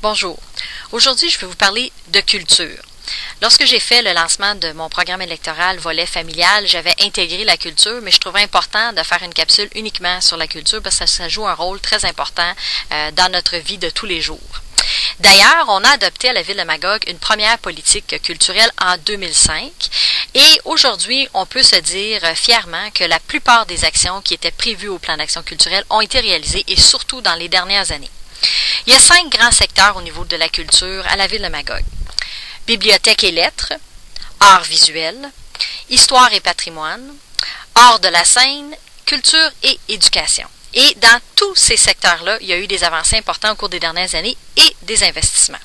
Bonjour. Aujourd'hui, je vais vous parler de culture. Lorsque j'ai fait le lancement de mon programme électoral volet familial, j'avais intégré la culture, mais je trouvais important de faire une capsule uniquement sur la culture parce que ça joue un rôle très important dans notre vie de tous les jours. D'ailleurs, on a adopté à la ville de Magog une première politique culturelle en 2005 et aujourd'hui, on peut se dire fièrement que la plupart des actions qui étaient prévues au plan d'action culturelle ont été réalisées et surtout dans les dernières années. Il y a 5 grands secteurs au niveau de la culture à la ville de Magog. Bibliothèque et lettres, art visuel, histoire et patrimoine, art de la scène, culture et éducation. Et dans tous ces secteurs-là, il y a eu des avancées importantes au cours des dernières années et des investissements.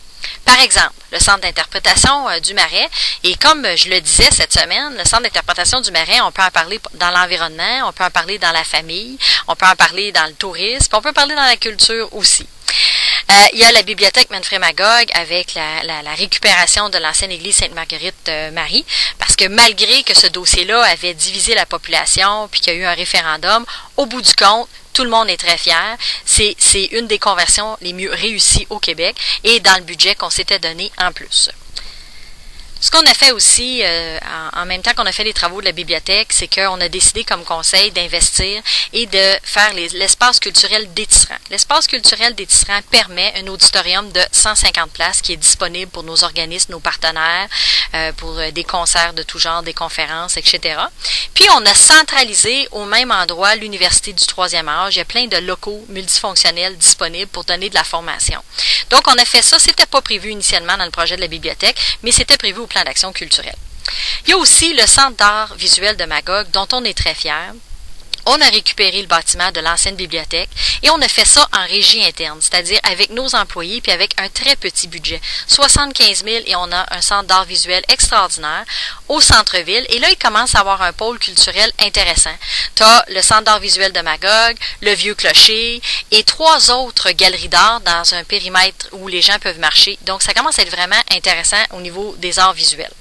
Par exemple, le centre d'interprétation du Marais, et comme je le disais cette semaine, le centre d'interprétation du Marais, on peut en parler dans l'environnement, on peut en parler dans la famille, on peut en parler dans le tourisme, on peut en parler dans la culture aussi. Il y a la bibliothèque Manfred Magog avec la récupération de l'ancienne église Sainte-Marguerite-Marie, parce que malgré que ce dossier-là avait divisé la population, puis qu'il y a eu un référendum, au bout du compte, tout le monde est très fier. C'est une des conversions les mieux réussies au Québec et dans le budget qu'on s'était donné en plus. Ce qu'on a fait aussi, en même temps qu'on a fait les travaux de la bibliothèque, c'est qu'on a décidé comme conseil d'investir et de faire l'espace culturel d'Étisseran. L'espace culturel d'Étisseran permet un auditorium de 150 places qui est disponible pour nos organismes, nos partenaires, pour des concerts de tout genre, des conférences, etc. Puis on a centralisé au même endroit l'Université du 3e âge. Il y a plein de locaux multifonctionnels disponibles pour donner de la formation. Donc on a fait ça, c'était pas prévu initialement dans le projet de la bibliothèque, mais c'était prévu au plan d'action culturelle. Il y a aussi le Centre d'art visuel de Magog, dont on est très fiers. On a récupéré le bâtiment de l'ancienne bibliothèque et on a fait ça en régie interne, c'est-à-dire avec nos employés puis avec un très petit budget, 75 000 et on a un centre d'art visuel extraordinaire au centre-ville et là, il commence à avoir un pôle culturel intéressant. Tu as le centre d'art visuel de Magog, le Vieux Clocher et 3 autres galeries d'art dans un périmètre où les gens peuvent marcher. Donc, ça commence à être vraiment intéressant au niveau des arts visuels.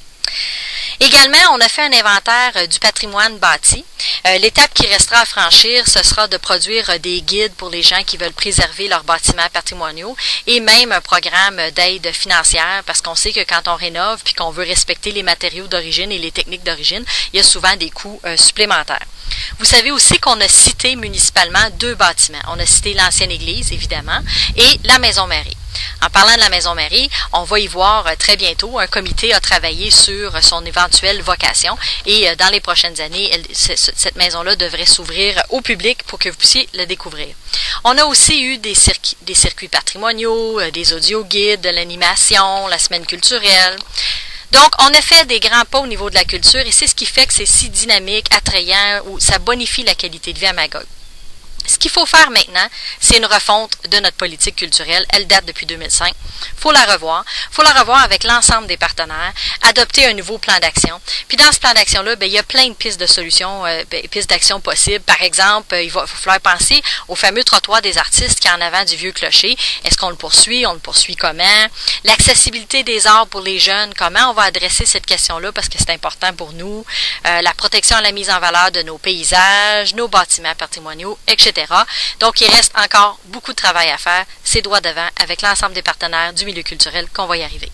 Également, on a fait un inventaire du patrimoine bâti. L'étape qui restera à franchir, ce sera de produire des guides pour les gens qui veulent préserver leurs bâtiments patrimoniaux et même un programme d'aide financière parce qu'on sait que quand on rénove puis qu'on veut respecter les matériaux d'origine et les techniques d'origine, il y a souvent des coûts supplémentaires. Vous savez aussi qu'on a cité municipalement 2 bâtiments. On a cité l'ancienne église, évidemment, et la Maison Marie. En parlant de la Maison Marie, on va y voir très bientôt. Un comité a travaillé sur son éventuelle vocation et dans les prochaines années, cette maison-là devrait s'ouvrir au public pour que vous puissiez le découvrir. On a aussi eu des circuits patrimoniaux, des audio-guides, de l'animation, la semaine culturelle. Donc, on a fait des grands pas au niveau de la culture et c'est ce qui fait que c'est si dynamique, attrayant, ou ça bonifie la qualité de vie à Magog. Ce qu'il faut faire maintenant, c'est une refonte de notre politique culturelle. Elle date depuis 2005. Faut la revoir. Faut la revoir avec l'ensemble des partenaires, adopter un nouveau plan d'action. Puis dans ce plan d'action-là, il y a plein de pistes de solutions, pistes d'action possibles. Par exemple, il va falloir penser au fameux trottoir des artistes qui est en avant du Vieux Clocher. Est-ce qu'on le poursuit? On le poursuit comment? L'accessibilité des arts pour les jeunes, comment on va adresser cette question-là parce que c'est important pour nous. La protection et la mise en valeur de nos paysages, nos bâtiments patrimoniaux, etc. Donc, il reste encore beaucoup de travail à faire. C'est droit devant avec l'ensemble des partenaires du milieu culturel qu'on va y arriver.